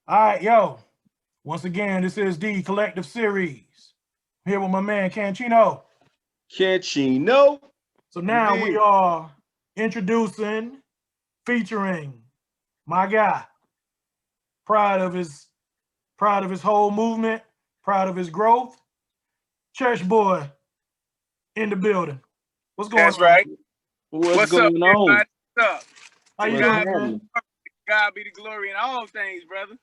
All right, yo. Once again, this is the Collective Series. Here with my man Canchino. Can't you know? So You now we dig? are introducing, featuring my guy. Proud of his whole movement, proud of his growth. Church boy in the building. What's going That's on? right. What's What's up, going on? everybody? What's up? How To you What's doing, God, man? happening? God be the glory in all things, brother.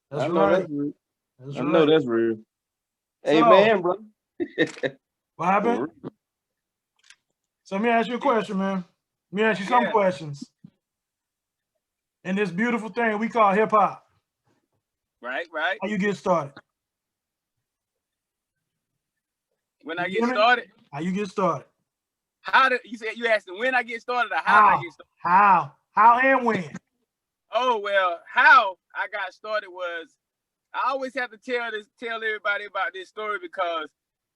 That's I know right. that's real. That's I know right. that's real. So, Amen, bro. what happened? For So let me ask you a question, man. Let me ask you some Yeah, questions. In this beautiful thing we call hip hop, right. how you get started? When I You get hear me? started, How you get started? how did you said you asked me when I get started or how did I How? get started? How and when? Oh well, how I got started was I always have to tell everybody about this story because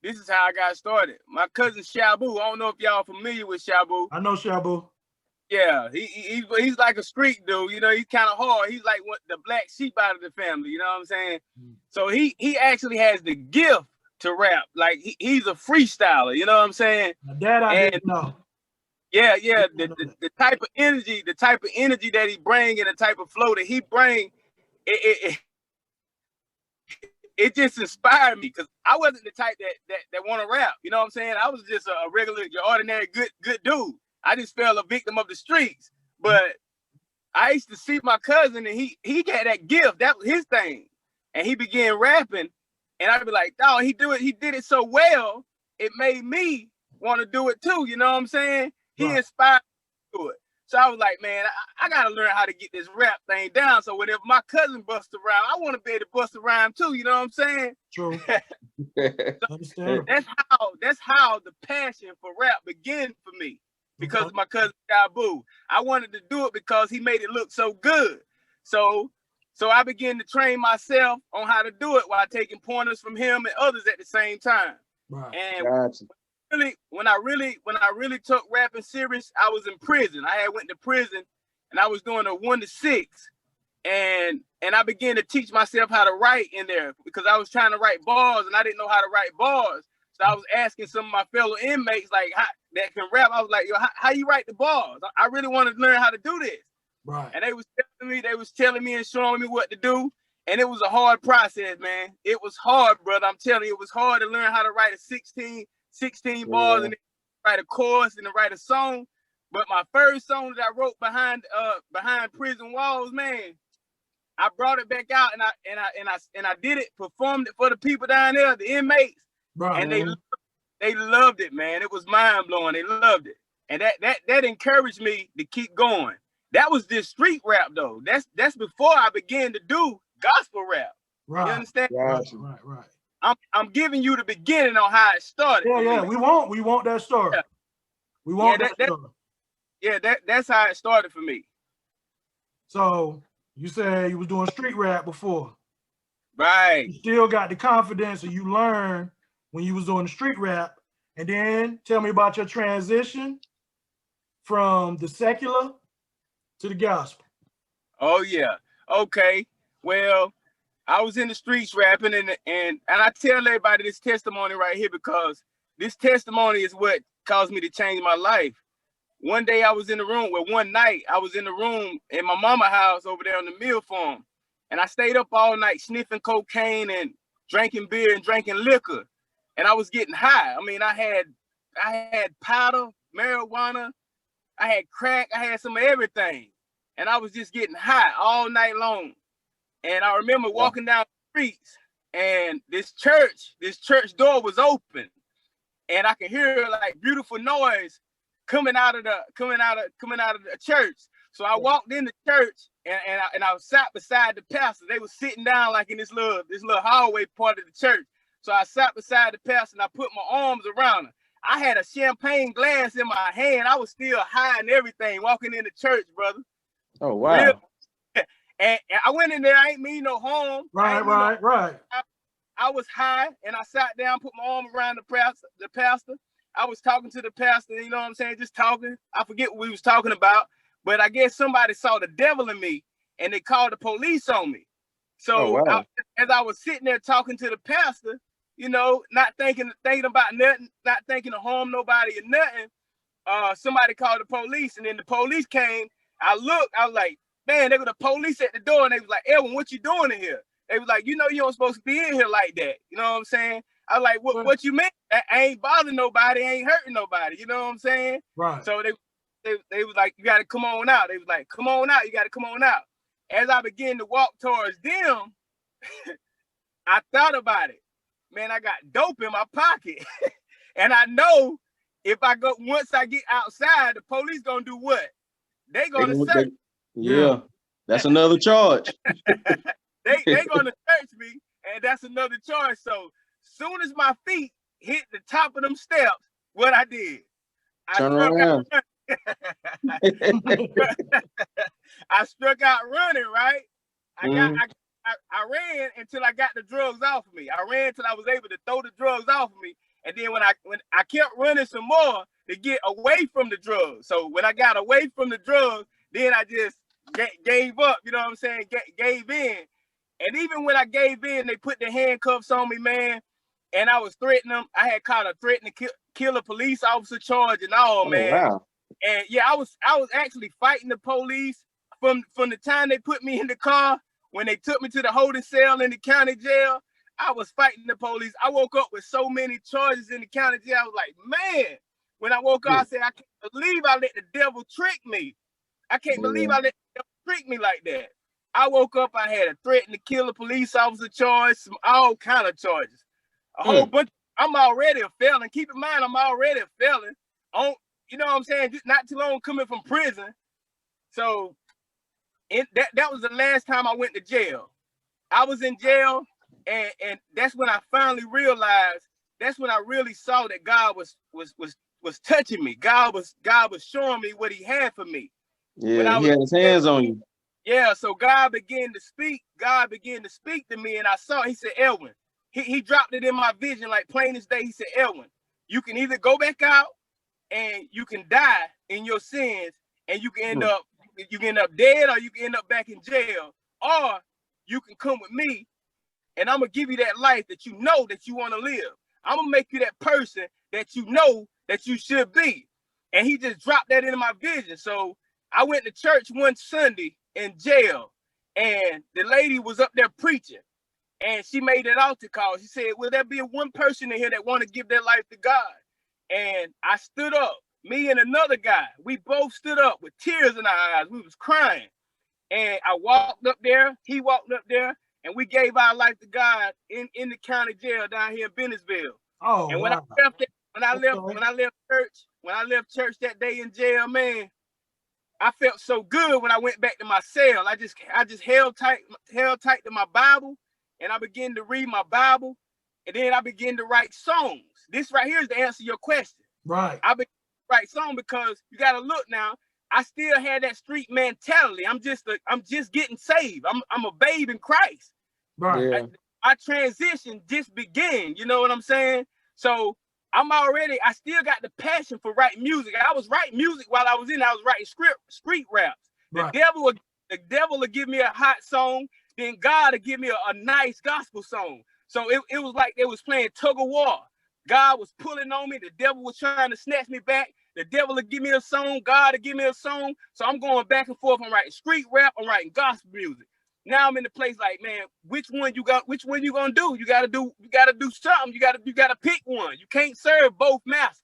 this is how I got started. My cousin Shabu, I don't know if y'all familiar with Shabu. I know Shabu. Yeah, he's like a street dude. You know, he's kind of hard. He's like the black sheep out of the family. You know what I'm saying? So he actually has the gift to rap. Like he's a freestyler. You know what I'm saying? Now that I And didn't know. yeah, I know that. the type of energy that he bring, and the type of flow that he bring, it just inspired me because I wasn't the type that want to rap. You know what I'm saying? I was just a regular, your ordinary good dude. I just fell a victim of the streets. But I used to see my cousin, and he got that gift. That was his thing, and he began rapping, and I'd be like, "Dog, he did it so well. It made me want to do it too." You know what I'm saying? He Right. inspired me to it. So I was like, man, I gotta learn how to get this rap thing down. So whenever my cousin busts a rhyme, I want to be able to bust a rhyme too. You know what I'm saying? True. real. Understandable. That's how the passion for rap began for me because Okay. of my cousin Jabu. I wanted to do it because he made it look so good. So so I began to train myself on how to do it while taking pointers from him and others at the same time. Right. And Gotcha. when I really took rapping serious, I was in prison. I had went to prison and I was doing a 1 to 6. And I began to teach myself how to write in there because I was trying to write bars and I didn't know how to write bars. So I was asking some of my fellow inmates that can rap. I was like, yo, how you write the bars? I really wanted to learn how to do this. Right. And they was telling me and showing me what to do. And it was a hard process, man. It was hard, brother. I'm telling you, it was hard to learn how to write a 16 bars Yeah. and write a chorus and then write a song. But my first song that I wrote behind prison walls, man, I brought it back out and I did it, performed it for the people down there, the inmates, Right. and Mhm. they loved it, man. It was mind blowing. They loved it, and that encouraged me to keep going. That was this street rap though. That's before I began to do gospel rap. You Right. understand? Right. Gotcha. Right. Right. I'm giving you the beginning on how it started Yeah, for yeah. me. We want that story. Yeah, We yeah, want that story. that's how it started for me. So you said you was doing street rap before. Right. You still got the confidence, and you learned when you was doing the street rap. And then tell me about your transition from the secular to the gospel. Oh yeah. Okay. Well, I was in the streets rapping, and I tell everybody this testimony right here because this testimony is what caused me to change my life. One day I was in the room, well, one night I was in the room in my mama house over there on the mill farm, and I stayed up all night sniffing cocaine and drinking beer and drinking liquor, and I was getting high. I mean, I had powder, marijuana, I had crack, I had some of everything, and I was just getting high all night long. And I remember Yeah. walking down the streets, and this church door was open, and I could hear like beautiful noise coming out of the church. So I walked in the church, and I sat beside the pastor. They were sitting down like in this little hallway part of the church. So I sat beside the pastor and I put my arms around her. I had a champagne glass in my hand. I was still high and everything, walking in the church, brother. Oh Real. wow. And I went in there. I ain't mean no harm. I Right. ain't mean no. Right. I was high, and I sat down, put my arm around the pastor. I was talking to the pastor, you know what I'm saying? Just talking. I forget what we was talking about, but I guess somebody saw the devil in me, and they called the police on me. So wow. as I was sitting there talking to the pastor, you know, not thinking about nothing, not thinking to harm nobody or nothing, somebody called the police, and then the police came. I looked, I was like, man, they were the police at the door, and they was like, Edwin, what you doing in here? They was like, you know, you don't supposed to be in here like that. You know what I'm saying? I was like, what you mean? I ain't bothering nobody, I ain't hurting nobody. You know what I'm saying? Right. So they was like, you got to come on out. They was like, come on out. You got to come on out. As I began to walk towards them, I thought about it. Man, I got dope in my pocket. And I know if I go, once I get outside, the police gonna do what? They gonna search. Yeah, that's another charge. they gonna search me, and that's another charge. So soon as my feet hit the top of them steps, what I did, Turn around. I struck out running, right? I ran until I got the drugs off of me. I ran until I was able to throw the drugs off of me. And then when I kept running some more to get away from the drugs. So when I got away from the drugs, then I just gave up, you know what I'm saying? Gave in. And even when I gave in, they put the handcuffs on me, man. And I was threatening them. I had caught a threatening to kill a police officer charge and all, man. Wow. And yeah, I was actually fighting the police from the time they put me in the car. When they took me to the holding cell in the county jail, I was fighting the police. I woke up with so many charges in the county jail. I was like, man, when I woke up, I said, I can't believe I let the devil trick me. I can't believe I let the devil trick me like that. I woke up, I had a threat to kill a police officer charge, all kind of charges. A whole bunch. I'm already a felon. Keep in mind, I'm already a felon. You know what I'm saying? Just not too long coming from prison. So that was the last time I went to jail. I was in jail, and that's when I finally realized. That's when I really saw that God was touching me. God was showing me what He had for me. Yeah, He had His hands on you. Yeah, so God began to speak. God began to speak to me, and I saw. He said, Edwin. He dropped it in my vision like plain as day. He said, Edwin, you can either go back out and you can die in your sins, and you can end up dead, or you can end up back in jail, or you can come with me, and I'm gonna give you that life that you know that you want to live. I'm gonna make you that person that you know that you should be. And He just dropped that into my vision. So I went to church one Sunday in jail, and the lady was up there preaching, and she made an altar call. She said, will there be one person in here that want to give their life to God? And I stood up, me and another guy. We both stood up with tears in our eyes. We was crying. And I walked up there, he walked up there, and we gave our life to God in the county jail down here in Bennettsville. Oh, and when wow. I left church that day in jail, man, I felt so good when I went back to my cell. I just held tight to my Bible, and I began to read my Bible, and then I began to write songs. This right here is to answer your question. Right. I began to write songs because you got to look now. I still had that street mentality. I'm just getting saved. I'm a babe in Christ. Right. Yeah. My transition just began. You know what I'm saying? So I still got the passion for writing music. I was writing music while I was writing street raps. Right. The devil would give me a hot song, then God would give me a nice gospel song. So it was like they was playing tug of war. God was pulling on me. The devil was trying to snatch me back. The devil would give me a song. God would give me a song. So I'm going back and forth. I'm writing street rap. I'm writing gospel music. Now I'm in the place like, man, which one you gonna do? You gotta do something. You gotta pick one. You can't serve both masters.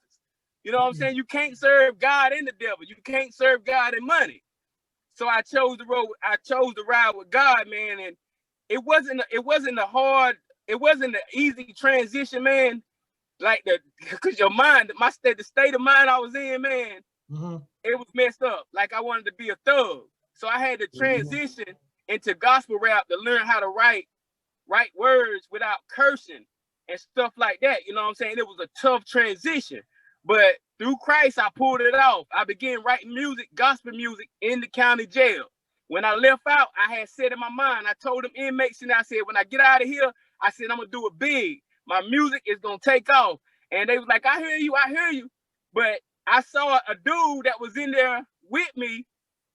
You know what I'm saying? You can't serve God and the devil. You can't serve God and money. So I chose to ride with God, man. And it wasn't an easy transition, man. Like because your mind, the state of mind I was in, man, it was messed up. Like I wanted to be a thug. So I had to transition into gospel rap to learn how to write words without cursing and stuff like that. You know what I'm saying? It was a tough transition. But through Christ, I pulled it off. I began writing music, gospel music, in the county jail. When I left out, I had said in my mind, I told them inmates, and I said, when I get out of here, I said, I'm going to do it big. My music is going to take off. And they was like, I hear you. But I saw a dude that was in there with me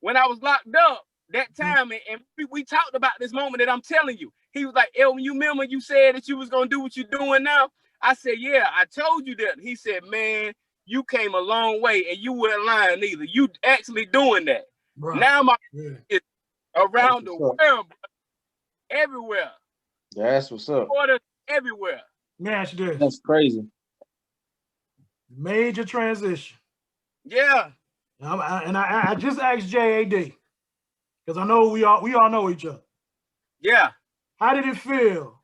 when I was locked up that time. And we talked about this moment that I'm telling you. He was like, Elvin, you remember you said that you was gonna do what you're doing now? I said, yeah, I told you that. He said, man, you came a long way and you weren't lying either. You actually doing that. Right. Now my is around the world, bro. Everywhere. That's what's up. Everywhere. Match this. That's crazy. Major transition. Yeah. I just asked JAD because I know we all know each other. Yeah. How did it feel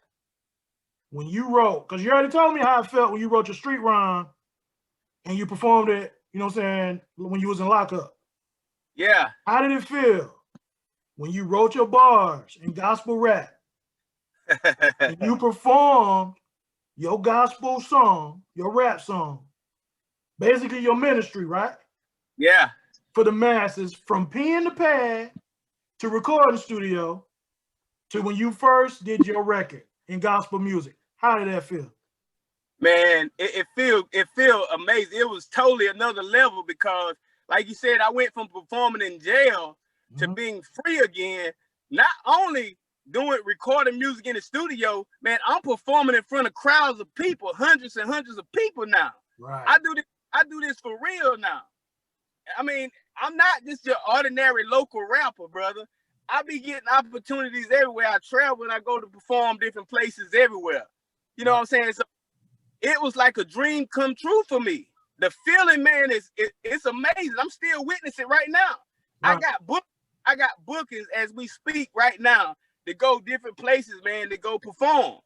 when you wrote? Because you already told me how it felt when you wrote your street rhyme and you performed it, you know what I'm saying, when you was in lockup. Yeah. How did it feel when you wrote your bars in gospel rap and you performed your gospel song, your rap song, basically your ministry, right? Yeah. For the masses, from pen to pad to recording studio to when you first did your record in gospel music. How did that feel? Man, it feel amazing. It was totally another level because, like you said, I went from performing in jail to being free again. Not only recording music in the studio, man, I'm performing in front of crowds of people, hundreds and hundreds of people now. Right. I do this for real now. I mean, I'm not just your ordinary local rapper, brother. I be getting opportunities everywhere. I travel and I go to perform different places everywhere. You know what I'm saying? So it was like a dream come true for me. The feeling, man, it's amazing. I'm still witnessing right now. Right. I got bookings as we speak right now to go different places, man, to go perform.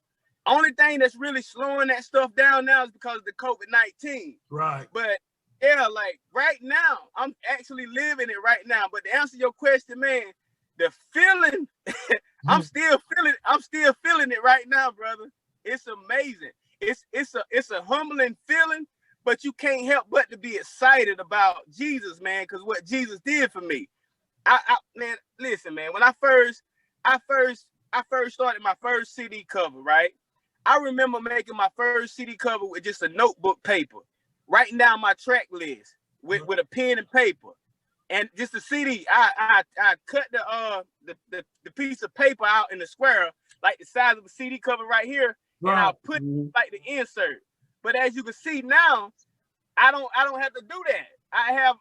Only thing that's really slowing that stuff down now is because of the COVID-19. Right. But yeah, like right now, I'm actually living it right now. But to answer your question, man, the feeling, I'm still feeling it right now, brother. It's amazing. It's a humbling feeling, but you can't help but to be excited about Jesus, man, because what Jesus did for me. Man, listen, man, when I first started my first CD cover, right? I remember making my first CD cover with just a notebook paper, writing down my track list with a pen and paper, and just a CD. I cut the piece of paper out in the square, like the size of a CD cover right here, and I'll put like the insert. But as you can see now, I don't have to do that. I have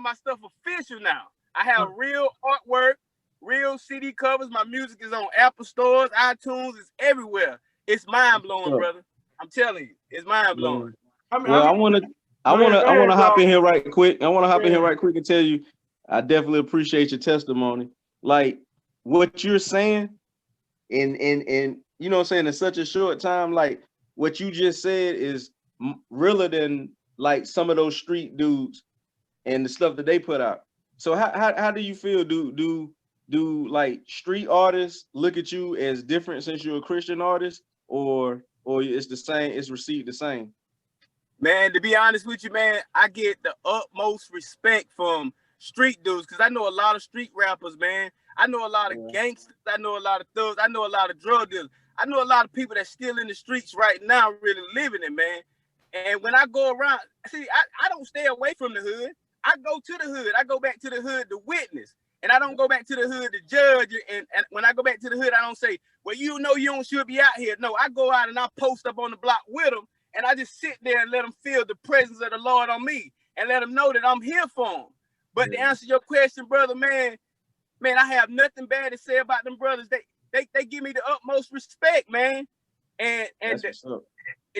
my stuff official now. I have real artwork, real CD covers. My music is on Apple stores, iTunes, it's everywhere. It's mind blowing, brother. I'm telling you, it's mind blowing. Well, I want to hop in here right quick. I want to hop in here right quick and tell you, I definitely appreciate your testimony. Like what you're saying, and you know what I'm saying, in such a short time, like what you just said is realer than like some of those street dudes and the stuff that they put out. So how do you feel? Do like street artists look at you as different since you're a Christian artist, or it's the same, it's received the same? Man, to be honest with you, man, I get the utmost respect from street dudes because I know a lot of street rappers, man. I know a lot of gangsters. I know a lot of thugs. I know a lot of drug dealers. I know a lot of people that's still in the streets right now really living it, man. And when I go around, see, I don't stay away from the hood. I go to the hood. I go back to the hood to witness. And I don't go back to the hood to judge. And when I go back to the hood, I don't say, well, you know you don't should be out here. No, I go out and I post up on the block with them. And I just sit there and let them feel the presence of the Lord on me and let them know that I'm here for them. But to answer your question, brother, man, I have nothing bad to say about them brothers. They give me the utmost respect, man. And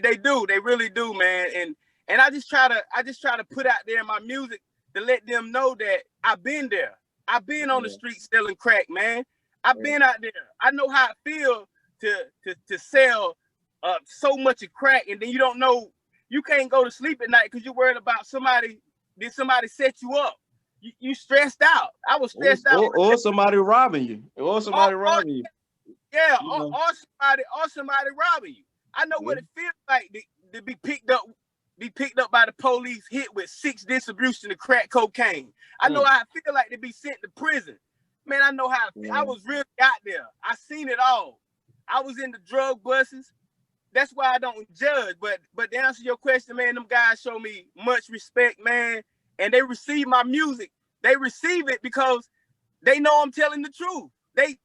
they do. They really do, man. And I just try to put out there in my music to let them know that I've been there. I've been on the street selling crack, man. I've been out there. I know how it feels to sell so much of crack, and then you don't know, you can't go to sleep at night because you're worried about did somebody set you up? You stressed out. I was stressed out. Or somebody robbing you. Or somebody robbing you. Yeah, or somebody robbing you. I know what it feels like to be picked up by the police, hit with 6 distribution of crack cocaine. I know how it feel like to be sent to prison. Man, I know how I was really out there. I seen it all. I was in the drug buses. That's why I don't judge. But to answer your question, man, them guys show me much respect, man. And they receive my music. They receive it because they know I'm telling the truth. They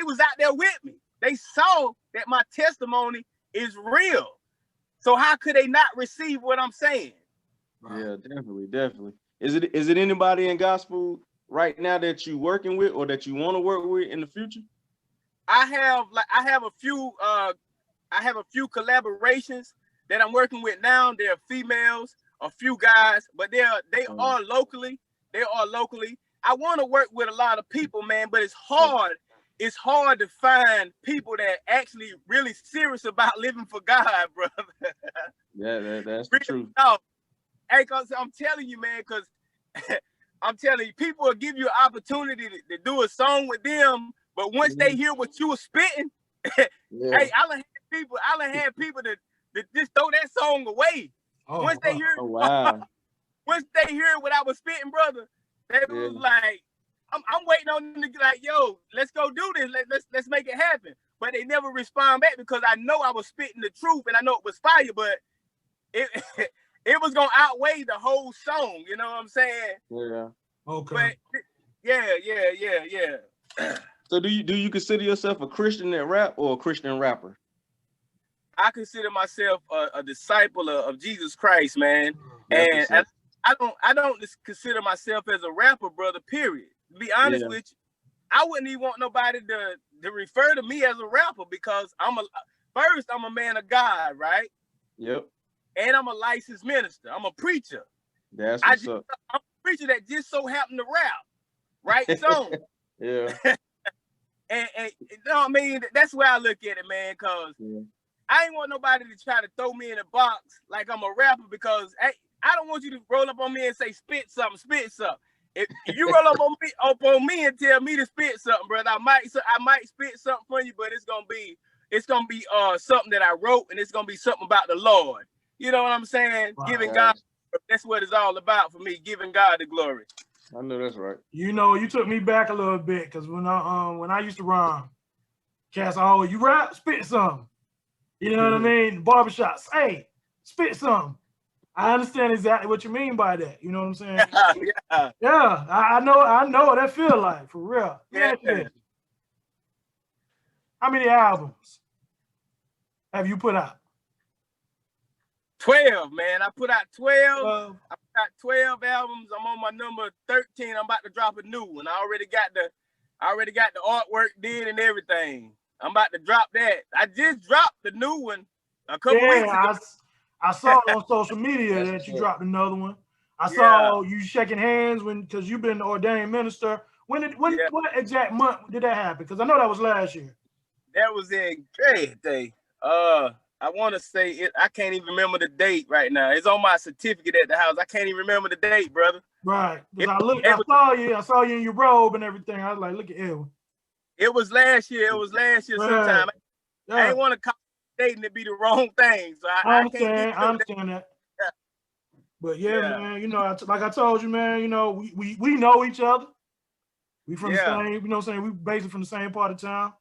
was out there with me. They saw that my testimony is real. So how could they not receive what I'm saying? Yeah, definitely. Is it anybody in gospel right now that you working with or that you want to work with in the future? I have a few collaborations that I'm working with now. They're females, a few guys, but they are locally. They are locally. I want to work with a lot of people, man, but it's hard. It's hard to find people that actually really serious about living for God, brother. Yeah, that's the truth. No. Hey, cause I'm telling you, man, because I'm telling you, people will give you an opportunity to do a song with them, but once they hear what you were spitting, hey, I done had people that just throw that song away. Once they hear once they hear what I was spitting, brother, they was like, I'm waiting on them to be like, yo, let's go do this. Let's make it happen. But they never respond back because I know I was spitting the truth and I know it was fire, but it was gonna outweigh the whole song, you know what I'm saying? Yeah. Okay. But yeah. So do you consider yourself a Christian that rap or a Christian rapper? I consider myself a disciple of Jesus Christ, man. And I don't just consider myself as a rapper, brother, period. To be honest with you, I wouldn't even want nobody to refer to me as a rapper because I'm a man of God, right? Yep. And I'm a licensed minister. I'm a preacher. That's what's up. I'm a preacher that just so happened to rap, right? So yeah. and you know what I mean? That's where I look at it, man, because I ain't want nobody to try to throw me in a box like I'm a rapper because I don't want you to roll up on me and say spit something. If you roll up on me and tell me to spit something, brother, I might spit something for you, but it's gonna be something that I wrote, and it's gonna be something about the Lord. You know what I'm saying? Wow. Giving God, that's what it's all about for me, giving God the glory. I know that's right. You know, you took me back a little bit because when I used to rhyme, cats always, you rap, spit something. You know what I mean? Barbershops, hey, spit something. I understand exactly what you mean by that. You know what I'm saying? Yeah, I know what that feel like, for real. Yeah. How many albums have you put out? 12, man. I put out 12. I put out 12 albums. I'm on my number 13. I'm about to drop a new one. I already got the artwork did and everything. I'm about to drop that. I just dropped the new one a couple weeks ago. I saw on social media that you dropped another one. I saw you shaking hands because you've been an ordained minister. What exact month did that happen? Because I know that was last year. That was in day. I want to say it. I can't even remember the date right now. It's on my certificate at the house. I can't even remember the date, brother. Right. I saw you in your robe and everything. I was like, look at Edwin. It was last year. Sometime. Yeah. I ain't want to call it dating to be the wrong thing. So I understand that. Yeah. But man, you know, like I told you, man, you know, we know each other. We from the same, you know what I'm saying? We basically from the same part of town.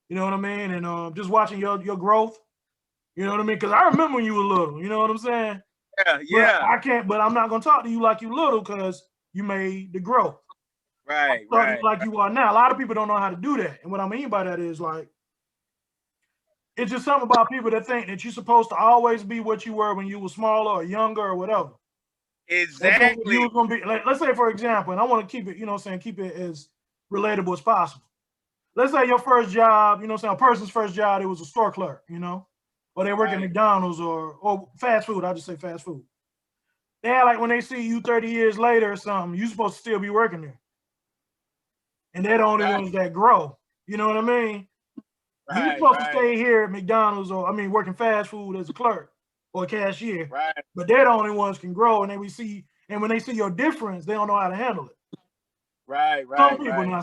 You know what I mean? And just watching your growth. You know what I mean? Because I remember when you were little. You know what I'm saying? Yeah. But I'm not gonna talk to you like you little because you made the growth. Right. Like you are now. A lot of people don't know how to do that. And what I mean by that is like, it's just something about people that think that you're supposed to always be what you were when you were smaller or younger or whatever. Exactly. You was gonna be like, let's say for example, and I want to keep it, you know what I'm saying, keep it as relatable as possible. Let's say your first job, you know what I'm saying, a person's first job, it was a store clerk, you know, or they work at McDonald's or fast food. I'll just say fast food. They're like when they see you 30 years later or something, you're supposed to still be working there. And they're the only ones that grow. You know what I mean? You're supposed to stay here at McDonald's working fast food as a clerk or a cashier. Right. But they're the only ones can grow, and when they see your difference, they don't know how to handle it. Right.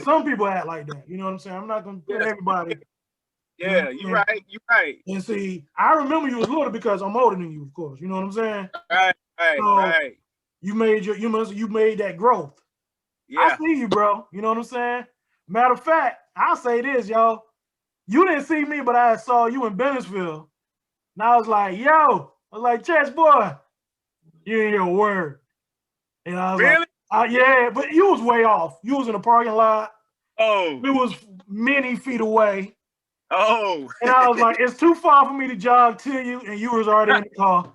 Some people act like that. You know what I'm saying? I'm not gonna put everybody. Yeah, you're right. And see, I remember you was little because I'm older than you, of course. You know what I'm saying? Right. You made that growth. Yeah. I see you, bro. You know what I'm saying? Matter of fact, I'll say this, y'all. You didn't see me, but I saw you in Bennisville. And I was like, Chess boy, you ain't hear a word. And I was really? Like, but you was way off. You was in a parking lot. Oh. It was many feet away. Oh. And I was like, it's too far for me to jog to you, and you was already in the car.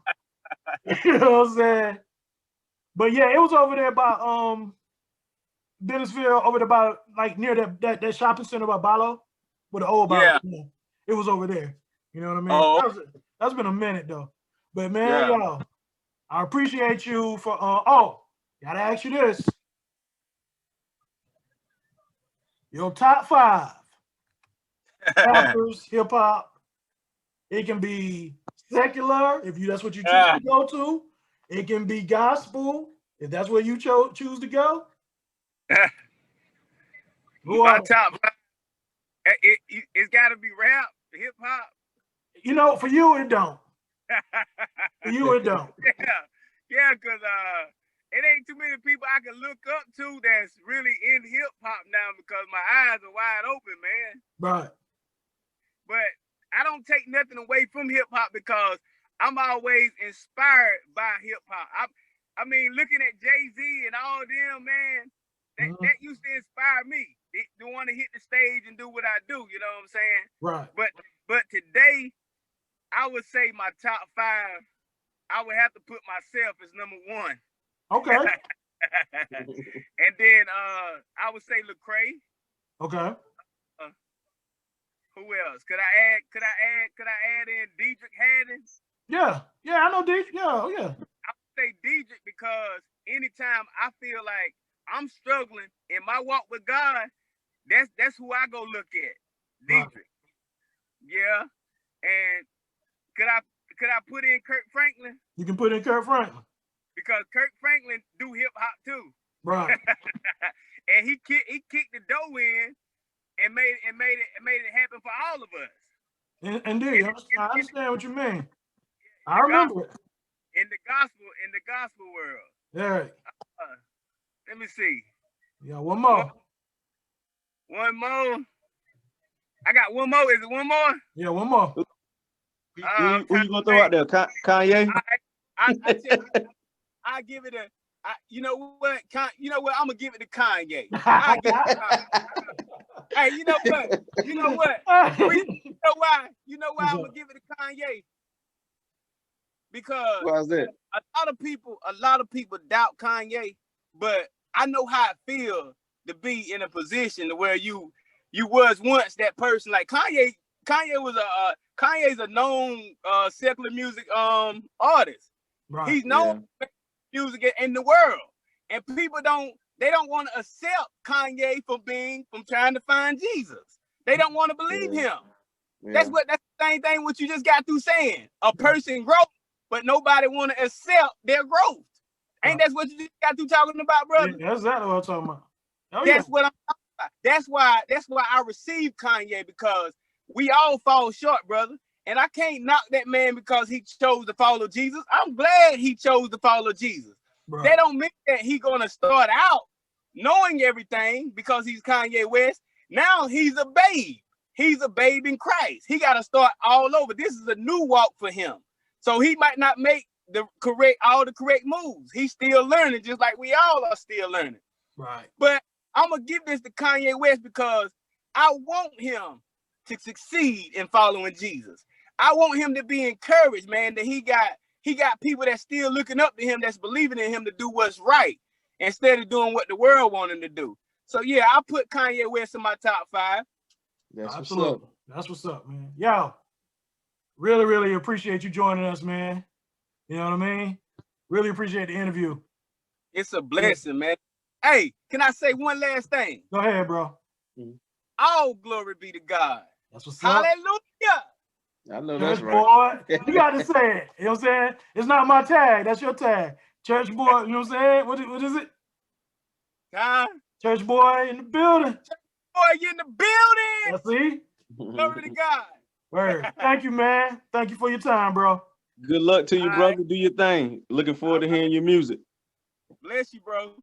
You know what I'm saying? But yeah, it was over there by Dennisville, over there by like near that shopping center by Balo, with the old Balo. Yeah. It was over there. You know what I mean? Oh. That's been a minute though. But man, Yeah. yo, I appreciate you for oh, gotta ask you this. Your top 5 rappers, hip hop. It can be secular if that's what you choose to go to. It can be gospel if that's where you choose to go. My top 5. It's got to be rap, hip hop. You know, for you it don't. For you it don't. Yeah, because it ain't too many people I can look up to that's really in hip hop now because my eyes are wide open, man. Right. But I don't take nothing away from hip hop because I'm always inspired by hip hop. I mean, looking at Jay-Z and all them, man, that used to inspire me to want to hit the stage and do what I do. You know what I'm saying? Right. But today, I would say my top 5. I would have to put myself as number 1. Okay. And then I would say Lecrae. Okay. Who else? Could I add in Dietrich Haddon? Yeah, I know Dietrich. Yeah. I would say Dietrich because anytime I feel like I'm struggling in my walk with God, that's who I go look at. Dietrich. Right. Yeah. And could I put in Kirk Franklin? You can put in Kirk Franklin. Because Kirk Franklin do hip hop too. Right. And he kicked the dough in and made it happen for all of us. Indeed. I understand what you mean. I remember it. In the gospel world. Yeah. Let me see. Yeah, one more. One more. I got one more. Is it one more? Yeah, one more. Who you gonna throw out there? Kanye? I give it you know what? I'm gonna give it to Kanye. Hey, you know what? You know why? You know why I'm gonna give it to Kanye? Because why is that? A lot of people doubt Kanye, but I know how it feels to be in a position where you was once that person. Like Kanye Kanye's a known secular music artist. Right. He's known for music in the world, and people don't want to accept Kanye from trying to find Jesus. They don't want to believe him. Yeah. That's the same thing what you just got through saying. A person grows, but nobody want to accept their growth. Ain't that what you just got through talking about, brother? Yeah, that's exactly what I'm talking about. That's what I'm talking about. That's why I received Kanye, because we all fall short, brother. And I can't knock that man because he chose to follow Jesus. I'm glad he chose to follow Jesus. Right. That don't mean that he's going to start out knowing everything because he's Kanye West. Now he's a babe. He's a babe in Christ. He got to start all over. This is a new walk for him. So he might not make all the correct moves. He's still learning, just like we all are still learning. Right. But I'm going to give this to Kanye West because I want him to succeed in following Jesus. I want him to be encouraged, man, that he got people that's still looking up to him, that's believing in him to do what's right instead of doing what the world want him to do. So yeah, I put Kanye West in my top 5. That's absolutely. What's up. That's what's up, man. Yo, really, really appreciate you joining us, man. You know what I mean? Really appreciate the interview. It's a blessing, man. Hey, can I say one last thing? Go ahead, bro. All glory be to God. That's what's up. Hallelujah. I know that's right. Boy, you got to say it. You know what I'm saying? It's not my tag. That's your tag. Church boy, you know what I'm saying? What is it? Church boy in the building. Church boy in the building. Let's see. Glory to God. Word. Thank you, man. Thank you for your time, bro. Good luck to you, brother. Do your thing. Looking forward to hearing your music. Bless you, bro.